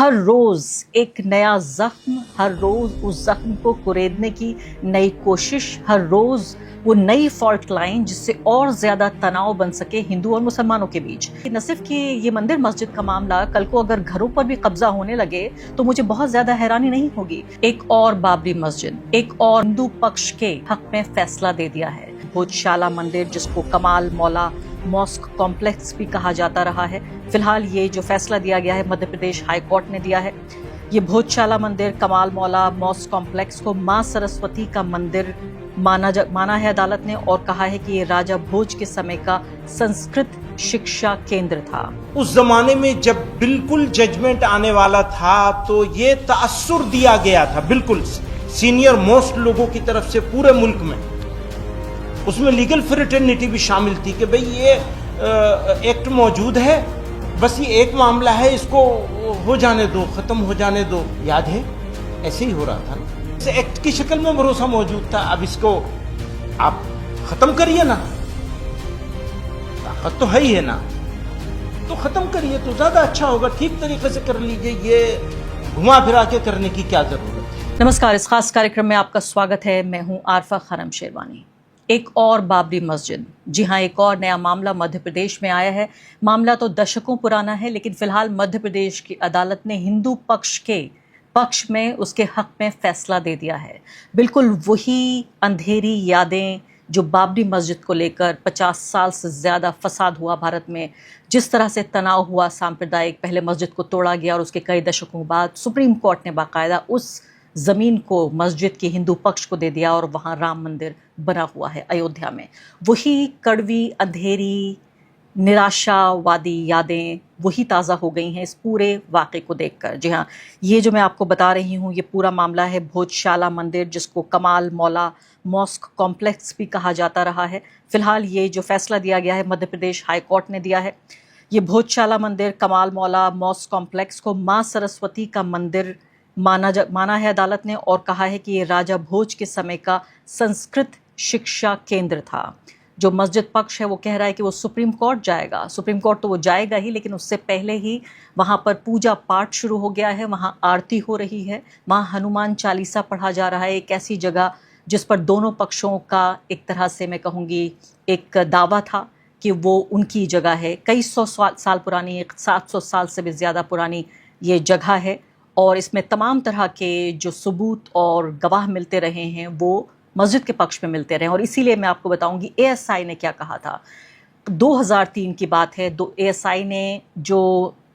हर रोज एक नया जख्म, हर रोज उस जख्म को कुरेदने की नई कोशिश, हर रोज वो नई फॉल्ट लाइन जिससे और ज्यादा तनाव बन सके हिंदू और मुसलमानों के बीच। न सिर्फ कि ये मंदिर मस्जिद का मामला कल को अगर घरों पर भी कब्जा होने लगे तो मुझे बहुत ज्यादा हैरानी नहीं होगी। एक और बाबरी मस्जिद, एक और हिंदू पक्ष के हक में फैसला दे दिया है। भोजशाला मंदिर, जिसको कमाल मौला मॉस्क कॉम्प्लेक्स भी कहा जाता रहा है, फिलहाल ये जो फैसला दिया गया है मध्य प्रदेश हाई कोर्ट ने दिया है। ये भोजशाला मंदिर कमाल मौला मॉस्क कॉम्प्लेक्स को मां सरस्वती का मंदिर माना है अदालत ने, और कहा है कि ये राजा भोज के समय का संस्कृत शिक्षा केंद्र था। उस जमाने में जब बिल्कुल जजमेंट आने वाला था तो ये तासुर दिया गया था बिल्कुल सीनियर मोस्ट लोगों की तरफ से पूरे मुल्क में। उसमें लीगल फ्रेटर्निटी भी शामिल थी कि भाई ये एक्ट मौजूद है, बस ये एक मामला है, इसको हो जाने दो, खत्म हो जाने दो। याद है ऐसे ही हो रहा था ना, इस एक्ट की शक्ल में भरोसा मौजूद था। अब इसको आप खत्म करिए ना, ताकत तो है ही है ना, तो खत्म करिए तो ज्यादा अच्छा होगा। ठीक तरीके से कर लीजिए, ये घुमा फिरा के करने की क्या जरूरत है। नमस्कार, इस खास कार्यक्रम में आपका स्वागत है। मैं हूं आरफा खानम शेरवानी। एक और बाबरी मस्जिद, जी हां, एक और नया मामला मध्य प्रदेश में आया है। मामला तो दशकों पुराना है, लेकिन फिलहाल मध्य प्रदेश की अदालत ने हिंदू पक्ष के पक्ष में उसके हक में फैसला दे दिया है। बिल्कुल वही अंधेरी यादें जो बाबरी मस्जिद को लेकर 50 साल से ज़्यादा फसाद हुआ भारत में, जिस तरह से तनाव हुआ सांप्रदायिक, पहले मस्जिद को तोड़ा गया और उसके कई दशकों बाद सुप्रीम कोर्ट ने बाकायदा उस ज़मीन को मस्जिद के हिंदू पक्ष को दे दिया और वहाँ राम मंदिर बना हुआ है अयोध्या में। वही कड़वी अंधेरी निराशावादी यादें वही ताज़ा हो गई हैं इस पूरे वाक़े को देखकर। जी हाँ, ये जो मैं आपको बता रही हूँ ये पूरा मामला है भोजशाला मंदिर, जिसको कमाल मौला मॉस्क कॉम्प्लेक्स भी कहा जाता रहा है। फिलहाल ये जो फैसला दिया गया है मध्य प्रदेश हाई कोर्ट ने दिया है। ये भोजशाला मंदिर कमाल मौला मॉस्क कॉम्प्लेक्स को माँ सरस्वती का मंदिर माना है अदालत ने, और कहा है कि ये राजा भोज के समय का संस्कृत शिक्षा केंद्र था। जो मस्जिद पक्ष है वो कह रहा है कि वो सुप्रीम कोर्ट जाएगा। सुप्रीम कोर्ट तो वो जाएगा ही, लेकिन उससे पहले ही वहाँ पर पूजा पाठ शुरू हो गया है, वहाँ आरती हो रही है, वहाँ हनुमान चालीसा पढ़ा जा रहा है। एक ऐसी जगह जिस पर दोनों पक्षों का एक तरह से मैं कहूँगी एक दावा था कि वो उनकी जगह है। कई सौ साल पुरानी, एक 700 साल से भी ज़्यादा पुरानी ये जगह है, और इसमें तमाम तरह के जो सबूत और गवाह मिलते रहे हैं वो मस्जिद के पक्ष में मिलते रहे। और इसीलिए मैं आपको बताऊंगी एएसआई ने क्या कहा था। 2003 की बात है। एएसआई ने जो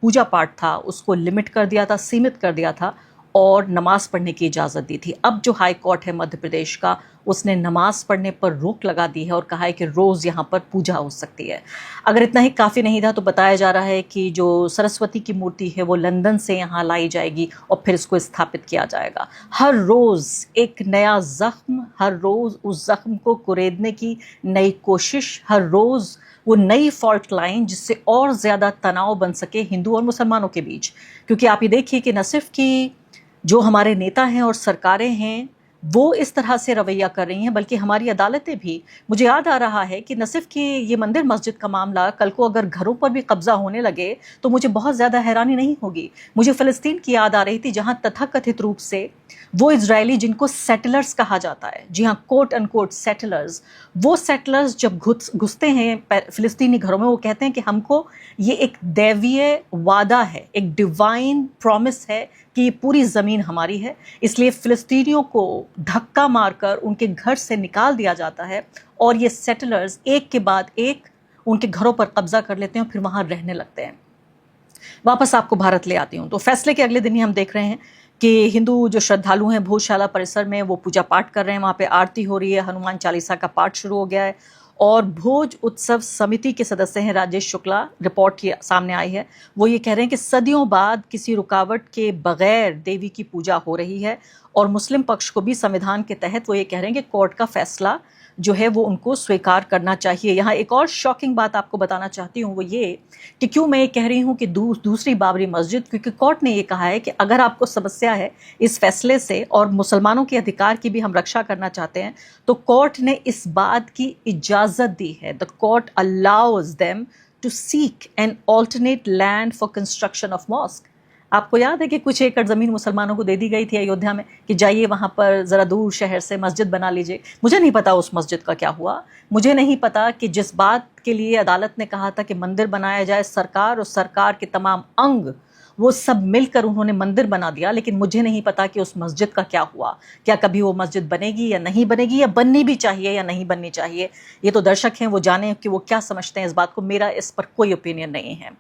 पूजा पाठ था उसको लिमिट कर दिया था, सीमित कर दिया था, और नमाज पढ़ने की इजाज़त दी थी। अब जो हाई कोर्ट है मध्य प्रदेश का, उसने नमाज पढ़ने पर रोक लगा दी है और कहा है कि रोज़ यहाँ पर पूजा हो सकती है। अगर इतना ही काफ़ी नहीं था तो बताया जा रहा है कि जो सरस्वती की मूर्ति है वो लंदन से यहाँ लाई जाएगी और फिर इसको स्थापित किया जाएगा। हर रोज़ एक नया ज़ख्म, हर रोज़ उस ज़ख्म को कुरेदने की नई कोशिश, हर रोज़ वो नई फॉल्ट लाइन जिससे और ज़्यादा तनाव बन सके हिंदू और मुसलमानों के बीच। क्योंकि आप ये देखिए कि न सिर्फ कि जो हमारे नेता हैं और सरकारें हैं वो इस तरह से रवैया कर रही हैं, बल्कि हमारी अदालतें भी। मुझे याद आ रहा है कि न सिर्फ कि ये मंदिर मस्जिद का मामला कल को अगर घरों पर भी कब्जा होने लगे तो मुझे बहुत ज़्यादा हैरानी नहीं होगी। मुझे फ़लस्तीन की याद आ रही थी, जहाँ तथाकथित रूप से वो इजरायली जिनको सेटलर्स कहा जाता है, जी हाँ, कोट अनकोट सेटलर्स, वो सेटलर्स जब घुसते हैं फ़िलिस्तीनी घरों में, वो कहते हैं कि हमको ये एक दैवीय वादा है, एक डिवाइन प्रॉमिस है कि ये पूरी ज़मीन हमारी है। इसलिए फ़िलिस्तीनियों को धक्का मारकर उनके घर से निकाल दिया जाता है और ये सेटलर्स एक के बाद एक उनके घरों पर कब्जा कर लेते हैं और फिर वहाँ रहने लगते हैं। वापस आपको भारत ले आती हूँ। तो फैसले के अगले दिन ही हम देख रहे हैं कि हिंदू जो श्रद्धालु हैं भोजशाला परिसर में वो पूजा पाठ कर रहे हैं, वहाँ पे आरती हो रही है, हनुमान चालीसा का पाठ शुरू हो गया है। और भोज उत्सव समिति के सदस्य हैं राजेश शुक्ला, रिपोर्ट की सामने आई है। वो ये कह रहे हैं कि सदियों बाद किसी रुकावट के बगैर देवी की पूजा हो रही है, और मुस्लिम पक्ष को भी संविधान के तहत वो ये कह रहे हैं कि कोर्ट का फैसला जो है वो उनको स्वीकार करना चाहिए। यहाँ एक और शॉकिंग बात आपको बताना चाहती हूँ, वो ये कि क्यों मैं ये कह रही हूँ कि दूसरी बाबरी मस्जिद, क्योंकि कोर्ट ने ये कहा है कि अगर आपको समस्या है इस फैसले से और मुसलमानों के अधिकार की भी हम रक्षा करना चाहते हैं, तो कोर्ट ने इस बात की इजाज़त दी है। The court allows them to seek an alternate land for construction of mosque. आपको याद है कि कुछ एकड़ ज़मीन मुसलमानों को दे दी गई थी अयोध्या में कि जाइए वहाँ पर ज़रा दूर शहर से मस्जिद बना लीजिए। मुझे नहीं पता उस मस्जिद का क्या हुआ। मुझे नहीं पता कि जिस बात के लिए अदालत ने कहा था कि मंदिर बनाया जाए, सरकार और सरकार के तमाम अंग वो सब मिलकर उन्होंने मंदिर बना दिया, लेकिन मुझे नहीं पता कि उस मस्जिद का क्या हुआ। क्या कभी वो मस्जिद बनेगी या नहीं बनेगी, या बननी भी चाहिए या नहीं बननी चाहिए। ये तो दर्शक हैं, वो जाने कि वो क्या समझते हैं इस बात को। मेरा इस पर कोई ओपिनियन नहीं है।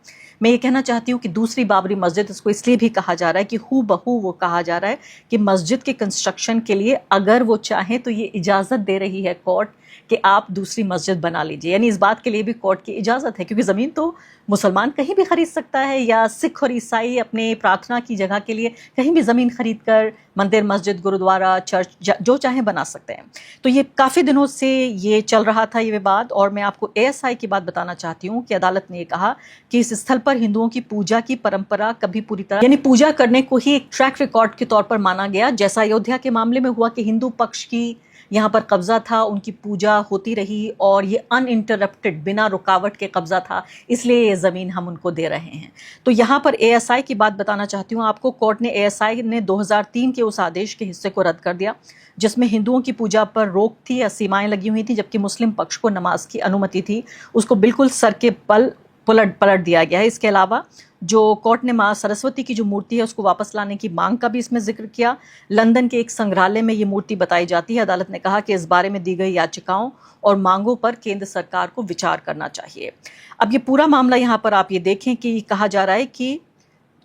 मैं ये कहना चाहती हूँ कि दूसरी बाबरी मस्जिद, इसको इसलिए भी कहा जा रहा है कि हू बहू वो कहा जा रहा है कि मस्जिद के कंस्ट्रक्शन के लिए अगर वो चाहें तो ये इजाज़त दे रही है कोर्ट कि आप दूसरी मस्जिद बना लीजिए। यानी इस बात के लिए भी कोर्ट की इजाज़त है, क्योंकि ज़मीन तो मुसलमान कहीं भी ख़रीद सकता है, या सिख और ईसाई अपने प्रार्थना की जगह के लिए कहीं भी ज़मीन खरीद कर मंदिर, मस्जिद, गुरुद्वारा, चर्च जो चाहें बना सकते हैं। तो ये काफ़ी दिनों से ये चल रहा था ये विवाद। और मैं आपको ASI की बात बताना चाहती हूँ कि अदालत ने ये कहा कि इस स्थल पर हिंदुओं की पूजा की परंपरा कभी पूरी तरह, यानी पूजा करने को ही एक ट्रैक रिकॉर्ड के तौर पर माना गया। जैसा अयोध्या के मामले में हुआ कि हिंदू पक्ष की यहाँ पर कब्जा था, उनकी पूजा होती रही और ये अनइंटरप्टेड, बिना रुकावट के कब्जा था, इसलिए ये ज़मीन हम उनको दे रहे हैं। तो यहाँ पर ASI की बात बताना चाहती हूँ आपको। कोर्ट ने ASI ने 2003 के उस आदेश के हिस्से को रद्द कर दिया जिसमें हिंदुओं की पूजा पर रोक थी या सीमाएं लगी हुई थी, जबकि मुस्लिम पक्ष को नमाज की अनुमति थी। उसको बिल्कुल सर के बल पलट दिया गया है। इसके अलावा जो कोर्ट ने माँ सरस्वती की जो मूर्ति है उसको वापस लाने की मांग का भी इसमें जिक्र किया। लंदन के एक संग्रहालय में ये मूर्ति बताई जाती है। अदालत ने कहा कि इस बारे में दी गई याचिकाओं और मांगों पर केंद्र सरकार को विचार करना चाहिए। अब ये पूरा मामला यहाँ पर आप ये देखें कि कहा जा रहा है कि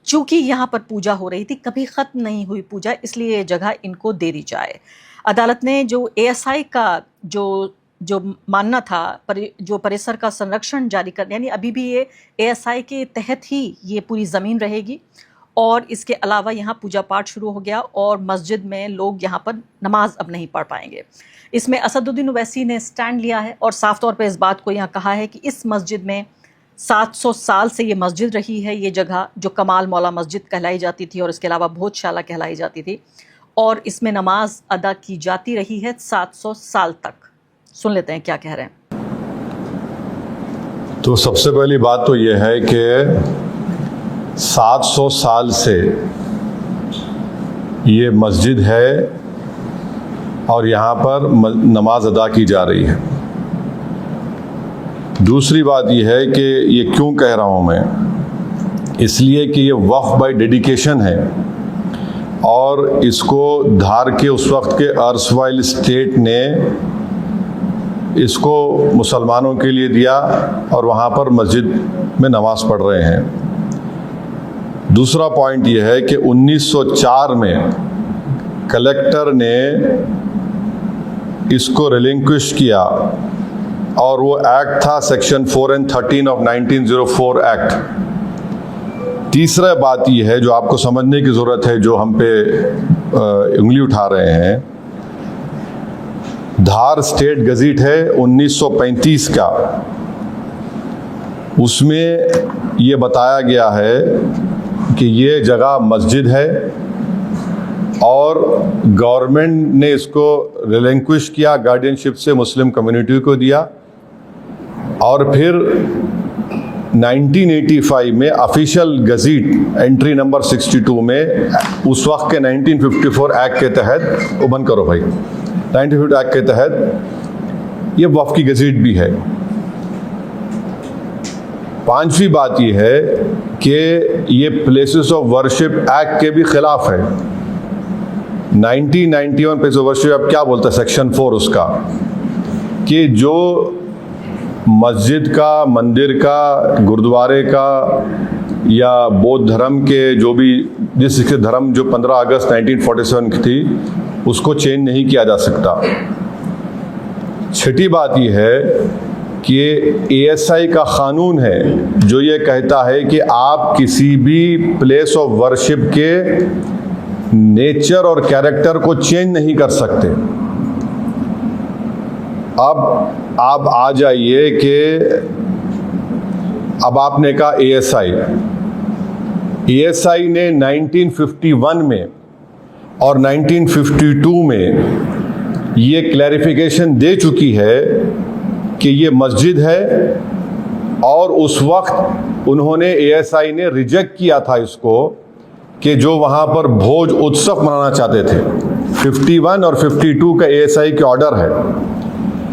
चूंकि यहाँ पर पूजा हो रही थी, कभी ख़त्म नहीं हुई पूजा, इसलिए ये जगह इनको दे दी जाए। अदालत ने जो ASI का जो मानना था, जो परिसर का संरक्षण जारी कर, यानी अभी भी ये ASI के तहत ही ये पूरी ज़मीन रहेगी। और इसके अलावा यहाँ पूजा पाठ शुरू हो गया और मस्जिद में लोग यहाँ पर नमाज अब नहीं पढ़ पाएंगे। इसमें असदुद्दीन ओवैसी ने स्टैंड लिया है और साफ तौर पे इस बात को यहाँ कहा है कि इस मस्जिद में 700 साल से ये मस्जिद रही है। ये जगह जो कमाल मौला मस्जिद कहलाई जाती थी और इसके अलावा भोजशाला कहलाई जाती थी, और इसमें नमाज अदा की जाती रही है 700 साल तक। सुन लेते हैं क्या कह रहे हैं। तो सबसे पहली बात तो यह है कि 700 साल से ये मस्जिद है और यहाँ पर नमाज अदा की जा रही है। दूसरी बात यह है कि ये क्यों कह रहा हूँ मैं, इसलिए कि ये वक्फ बाय डेडिकेशन है और इसको धार के उस वक्त के अर्सवाइल स्टेट ने इसको मुसलमानों के लिए दिया और वहाँ पर मस्जिद में नमाज पढ़ रहे हैं। दूसरा पॉइंट यह है कि 1904 में कलेक्टर ने इसको रिलिंक्विश किया और वो एक्ट था सेक्शन 4 and 13 ऑफ 1904 एक्ट। तीसरा बात यह है जो आपको समझने की ज़रूरत है, जो हम पे उंगली उठा रहे हैं, धार स्टेट गज़ीट है 1935 का, उसमें ये बताया गया है कि ये जगह मस्जिद है और गवर्नमेंट ने इसको रिलिंक्विश किया, गार्डियनशिप से मुस्लिम कम्युनिटी को दिया। और फिर 1985 में ऑफिशियल गज़ीट एंट्री नंबर 62 में उस वक्त के 1954 एक्ट के तहत, वो बंद करो भाई, 1954 एक्ट के तहत ये वक्फ की गज़ीट भी है। पांचवी बात ये है कि ये प्लेसेस ऑफ वर्शिप एक्ट के भी खिलाफ है। 1991 प्लेस ऑफ वर्शिप अब क्या बोलता है सेक्शन 4 उसका, कि जो मस्जिद का, मंदिर का, गुरुद्वारे का या बौद्ध धर्म के जो भी जिस सिख धर्म जो 15 अगस्त 1947 की थी उसको चेंज नहीं किया जा सकता। छठी बात यह है कि ASI का कानून है जो ये कहता है कि आप किसी भी प्लेस ऑफ वर्शिप के नेचर और कैरेक्टर को चेंज नहीं कर सकते। अब आप आ जाइए कि अब आपने कहा ASI ने 1951 में और 1952 में ये क्लैरिफिकेशन दे चुकी है कि ये मस्जिद है, और उस वक्त उन्होंने ASI ने रिजेक्ट किया था इसको कि जो वहाँ पर भोज उत्सव मनाना चाहते थे। 51 और 52 का ASI के ऑर्डर है।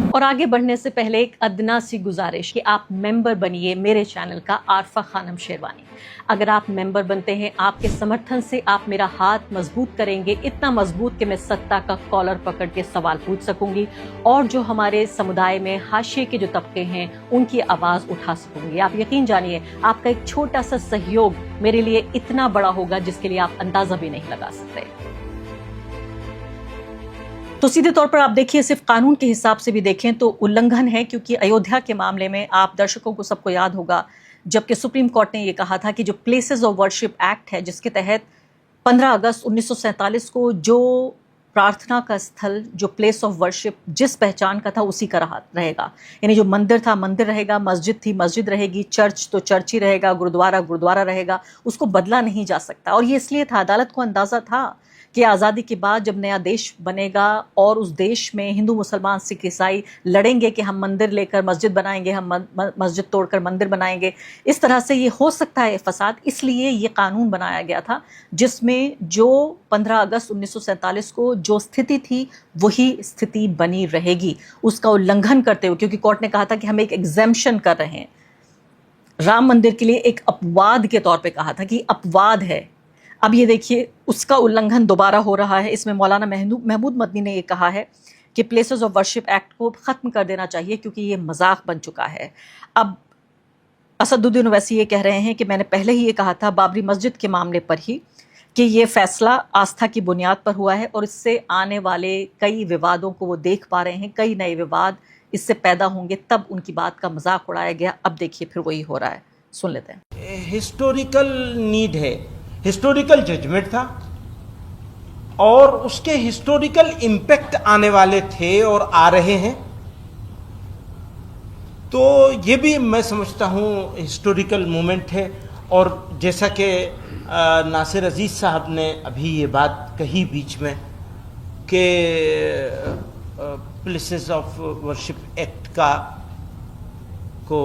और आगे बढ़ने से पहले एक अदना सी गुजारिश कि आप मेंबर बनिए मेरे चैनल का आरफा खानम शेरवानी। अगर आप मेंबर बनते हैं, आपके समर्थन से आप मेरा हाथ मजबूत करेंगे, इतना मजबूत कि मैं सत्ता का कॉलर पकड़ के सवाल पूछ सकूंगी और जो हमारे समुदाय में हाशिए के जो तबके हैं उनकी आवाज उठा सकूंगी। आप यकीन जानिए, आपका एक छोटा सा सहयोग मेरे लिए इतना बड़ा होगा जिसके लिए आप अंदाजा भी नहीं लगा सकते। तो सीधे तौर पर आप देखिए, सिर्फ कानून के हिसाब से भी देखें तो उल्लंघन है, क्योंकि अयोध्या के मामले में आप दर्शकों को सबको याद होगा जबकि सुप्रीम कोर्ट ने यह कहा था कि जो प्लेसेस ऑफ वर्शिप एक्ट है, जिसके तहत 15 अगस्त 1947 को जो प्रार्थना का स्थल, जो प्लेस ऑफ वर्शिप जिस पहचान का था उसी का रहेगा, यानी जो मंदिर था मंदिर रहेगा, मस्जिद थी मस्जिद रहेगी, चर्च तो चर्च ही रहेगा, गुरुद्वारा गुरुद्वारा रहेगा, उसको बदला नहीं जा सकता। और ये इसलिए था, अदालत को अंदाजा था कि आज़ादी के बाद जब नया देश बनेगा और उस देश में हिंदू मुसलमान सिख ईसाई लड़ेंगे कि हम मंदिर लेकर मस्जिद बनाएंगे, हम मस्जिद तोड़कर मंदिर बनाएंगे, इस तरह से ये हो सकता है फसाद। इसलिए ये कानून बनाया गया था जिसमें जो 15 अगस्त 1947 को जो स्थिति थी वही स्थिति बनी रहेगी, उसका उल्लंघन करते हुए, क्योंकि कोर्ट ने कहा था कि हम एक एग्जेम्पशन कर रहे हैं। राम मंदिर के लिए एक अपवाद के तौर पे कहा था कि अपवाद है। अब ये देखिए, उसका उल्लंघन दोबारा हो रहा है। इसमें मौलाना महमूद मदनी ने ये कहा है कि प्लेसेस ऑफ वर्शिप एक्ट को ख़त्म कर देना चाहिए क्योंकि ये मजाक बन चुका है। अब असदुद्दीन ओवैसी ये कह रहे हैं कि मैंने पहले ही ये कहा था बाबरी मस्जिद के मामले पर ही कि ये फैसला आस्था की बुनियाद पर हुआ है और इससे आने वाले कई विवादों को वो देख पा रहे हैं, कई नए विवाद इससे पैदा होंगे, तब उनकी बात का मजाक उड़ाया गया। अब देखिए फिर वही हो रहा है, सुन लेते हैं। हिस्टोरिकल नीड है, हिस्टोरिकल जजमेंट था और उसके हिस्टोरिकल इम्पैक्ट आने वाले थे और आ रहे हैं। तो ये भी मैं समझता हूँ हिस्टोरिकल मोमेंट है। और जैसा कि नासिर अजीज़ साहब ने अभी ये बात कही बीच में कि प्लेसेस ऑफ वर्शिप एक्ट का को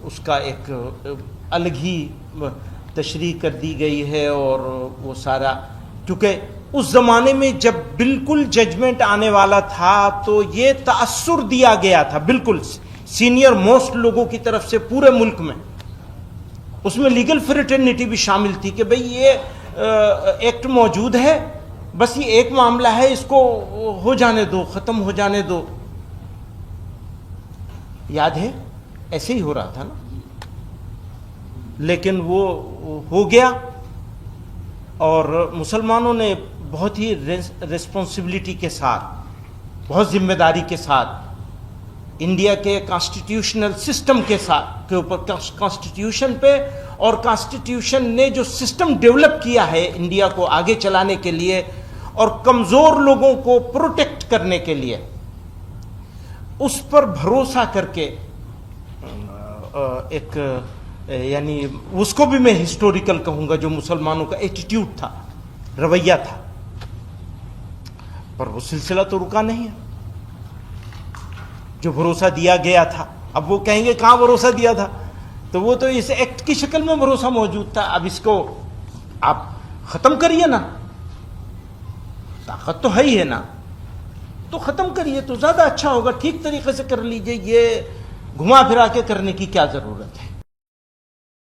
उसका एक अलग ही तशरीह कर दी गई है और वो सारा, क्योंकि उस ज़माने में जब बिल्कुल जजमेंट आने वाला था तो ये तासुर दिया गया था बिल्कुल सीनियर मोस्ट लोगों की तरफ से पूरे मुल्क में। उसमें लीगल फ्रेटर्निटी भी शामिल थी कि भाई ये एक्ट मौजूद है, बस ये एक मामला है, इसको हो जाने दो, ख़त्म हो जाने दो। याद है ऐसे ही हो रहा था ना, लेकिन वो हो गया और मुसलमानों ने बहुत ही रिस्पॉन्सिबिलिटी के साथ, बहुत जिम्मेदारी के साथ इंडिया के कॉन्स्टिट्यूशनल सिस्टम के साथ के ऊपर, कॉन्स्टिट्यूशन पे और कॉन्स्टिट्यूशन ने जो सिस्टम डेवलप किया है इंडिया को आगे चलाने के लिए और कमज़ोर लोगों को प्रोटेक्ट करने के लिए, उस पर भरोसा करके एक यानी उसको भी मैं हिस्टोरिकल कहूँगा, जो मुसलमानों का एटीट्यूड था, रवैया था, पर वो सिलसिला तो रुका नहीं है। जो भरोसा दिया गया था, अब वो कहेंगे कहाँ भरोसा दिया था, तो वो तो इस एक्ट की शक्ल में भरोसा मौजूद था। अब इसको आप ख़त्म करिए ना, ताकत तो है ही है ना, तो ख़त्म करिए तो ज़्यादा अच्छा होगा, ठीक तरीके से कर लीजिए। ये घुमा फिरा के करने की क्या ज़रूरत है।